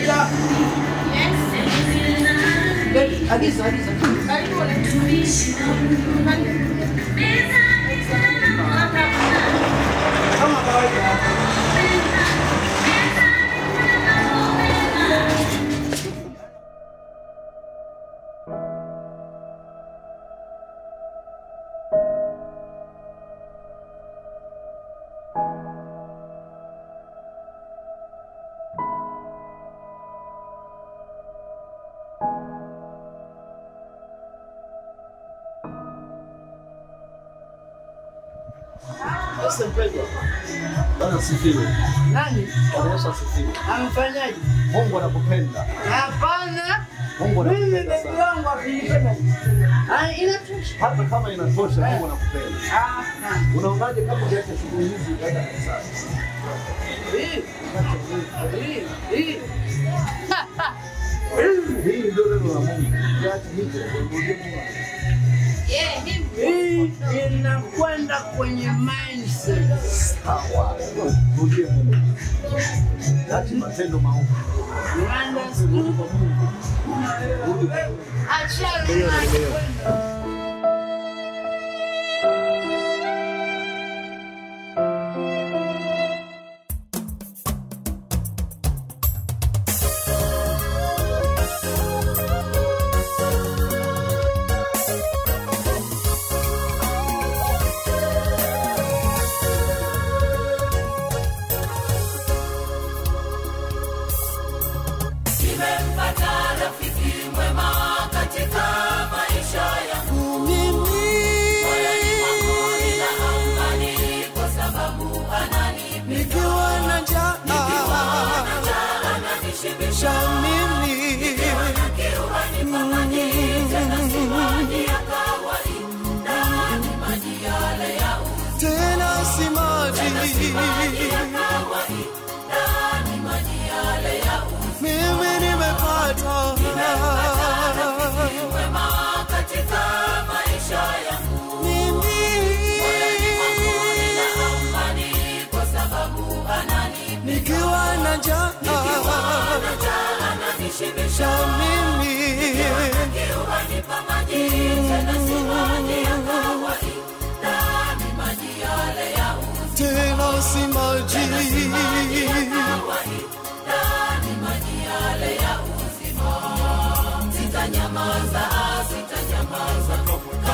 Waiter. Yes. Agiza. Kama kawaida. Bwana sifiwe. Nani? Bwana sifiwe. Amfanyaje? Mungu anakupenda. Hapana. Mungu anakupenda sana. Mimi wangu akinipenda. Inatosha. Hata kama inatosha Mungu anakupenda. Unaonaje kama ungeacha shughuli hizi ukaenda kanisani? Hii ndio neno la Mungu. Ukiacha hicho urudie Mungu. Hii inakwenda kwenye mindset. Sawa. Rudie Mungu. Acha matendo maovu. Acha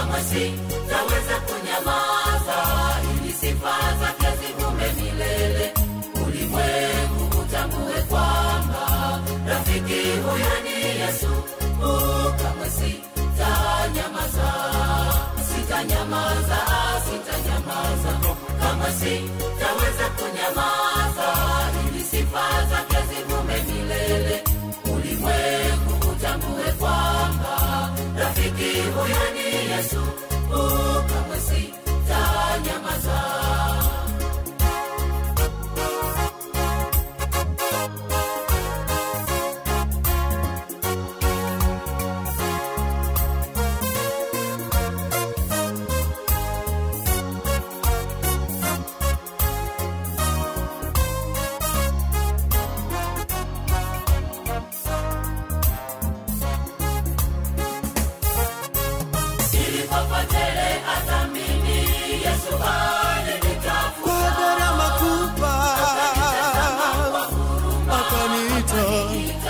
Sitaweza kunyamaza ili sifa zake zivume milele. Ulimwengu utambue kwamba rafiki huyo ni Yesu. Kama sitanyamaza, kama sitaweza kunyamaza ili sifa zake zivume milele. Ulimwengu utambue kwamba rafiki huyo ni Yesu. Kama sitanyamaza.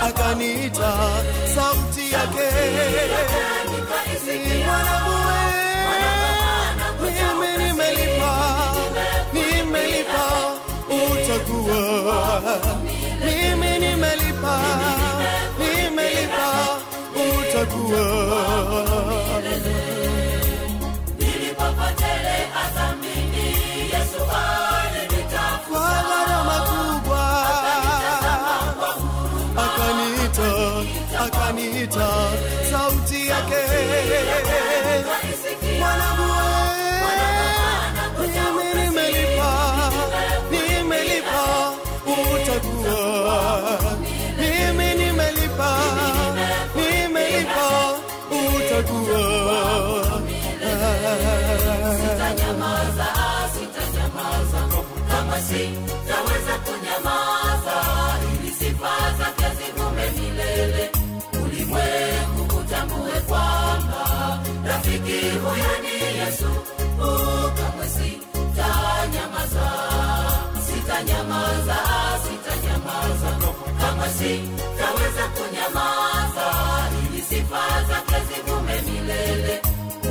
Akanita sauti yake nimelipa utakuwa mimi nimelipa utakuwa nilipopatele athamini Yesu alinitafuta gharama kubwa akanita sauti yake mwanangu nimelipa utakuwa mimi nimelipa utakuwa sitanyamaza kama sitaweza kunyamaza ili sifa zake zivume huyo ni Yesu, kamwe sitanyamaza, sitanyamaza, sitanyamaza, kamwe sitaweza kunyamaza, ili sifa zake zivume milele,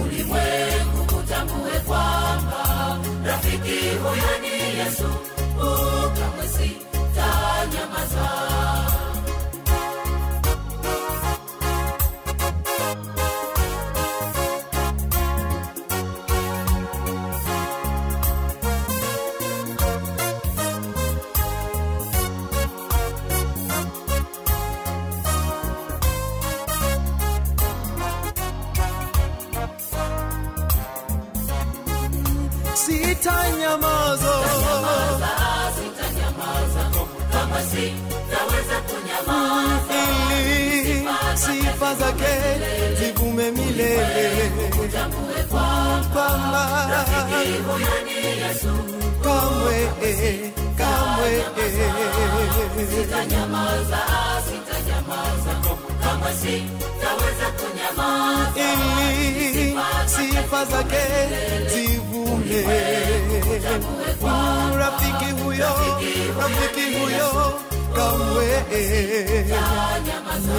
ulimwengu utambue kwamba rafiki huyo ni Yesu, kamwe sitanyamaza. Sitanyamaza, sitanyamaza, kama sitaweza kunyamaza, ili sifa zake zivume milele, utambue kwamba rafiki huyo ni Yesu, kamwe sitanyamaza, sitanyamaza, kama sitaweza kunyamaza, ili sifa zake zivume. Rafiki huyo kamwe sitanyamaza.